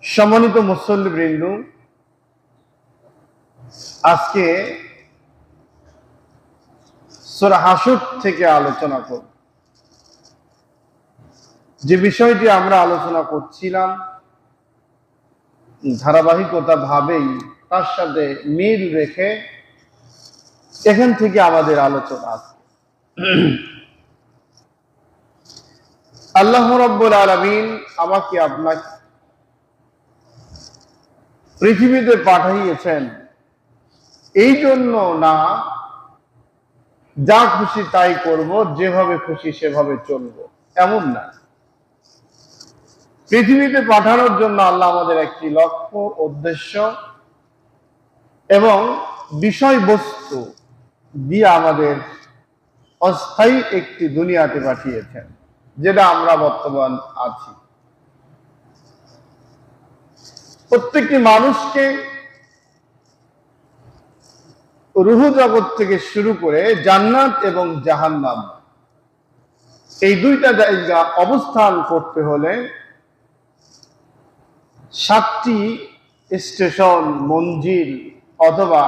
সম্মানিত মুসল্লিবৃন্দ, আজকে সূরা হাশর থেকে আলোচনা করব। যে বিষয়টি আমরা আলোচনা করছিলাম ধারাবাহিকতা ভাবেই তার সাথে মিল রেখে এখান থেকে আমাদের আলোচনা আছে। আল্লাহ রাব্বুল আলামিন আমাকে আপনাকে পৃথিবীতে পাঠিয়েছেন এই জন্য না যা খুশি তাই করব, যেভাবে খুশি সেভাবে চলবো, এমন না। পৃথিবীতে পাঠানোর জন্য আল্লাহ আমাদের একটি লক্ষ্য, উদ্দেশ্য এবং বিষয়বস্তু দিয়ে আমাদের অস্থায়ী একটি দুনিয়াতে পাঠিয়েছেন, যেটা আমরা বর্তমান আছি। প্রত্যেকটি মানুষকে রূহ জগৎ থেকে শুরু করে জান্নাত এবং জাহান্নাম, এই দুইটা জায়গা অবস্থান করতে হলে 7টি স্টেশন, মঞ্জিল অথবা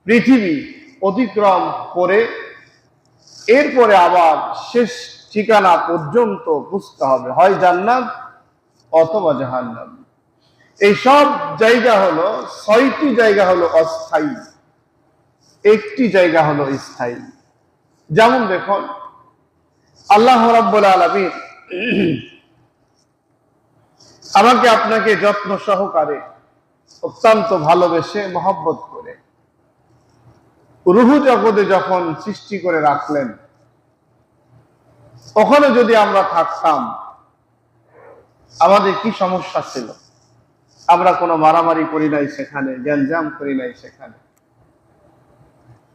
পৃথিবী অতিক্রম করে এরপরে আবার শেষ ঠিকানা পর্যন্ত বুঝতে হবে, হয় জান্নাত অথবা জাহান্নাম। এই সব জায়গা হলো 6টি জায়গা হলো অস্থায়ী, একটি জায়গা হলো স্থায়ী। যেমন দেখুন, আল্লাহ রাব্বুল আলামিন আমাকে আপনাকে যত্ন সহকারে অত্যন্ত ভালোবেসে মহব্বত করে রূহ জগতে যখন সৃষ্টি করে রাখলেন, ওখানে যদি আমরা থাকতাম আমাদের কি সমস্যা ছিল? আমরা কোনো মারামারি করি নাই সেখানে, গ্যাঞ্জাম করি নাই সেখানে।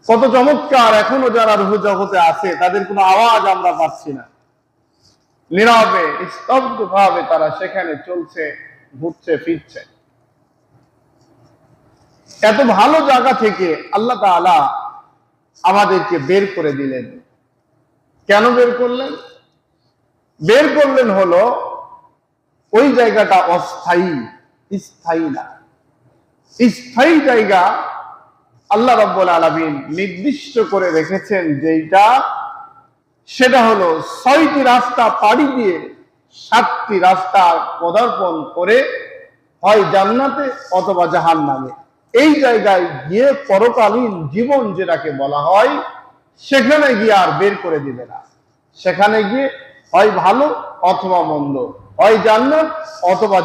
কত চমৎকার! এখনো যারা রূহ জগতে আছে তাদের কোনো আওয়াজ আমরা পাচ্ছি না, নীরবে স্তব্ধ ভাবে তারা সেখানে চলছে, ঘুরছে, ফিরছে। এত ভালো জায়গা থেকে আল্লাহ তাআলা আমাদেরকে বের করে দিলেন। কেন বের করলেন? বের করলেন হলো ওই জায়গাটা অস্থায়ী, স্থায়ী না। স্থায়ী জায়গা আল্লাহ রাব্বুল আলামিন নির্দিষ্ট করে রেখেছেন যেটা, সেটা হলো 6টি রাস্তা পাড়ি দিয়ে 7টি রাস্তা পদার্পণ করে হয় জান্নাতে অথবা জাহান্নামে। এই জায়গায় গিয়ে পরকালীন জীবন যেটাকে বলা হয়, সেখানে গিয়ে আর বের করে দিবে না। সেখানে গিয়ে হয় ভালো অথবা মন্দ, হয় জান্নাত অথবা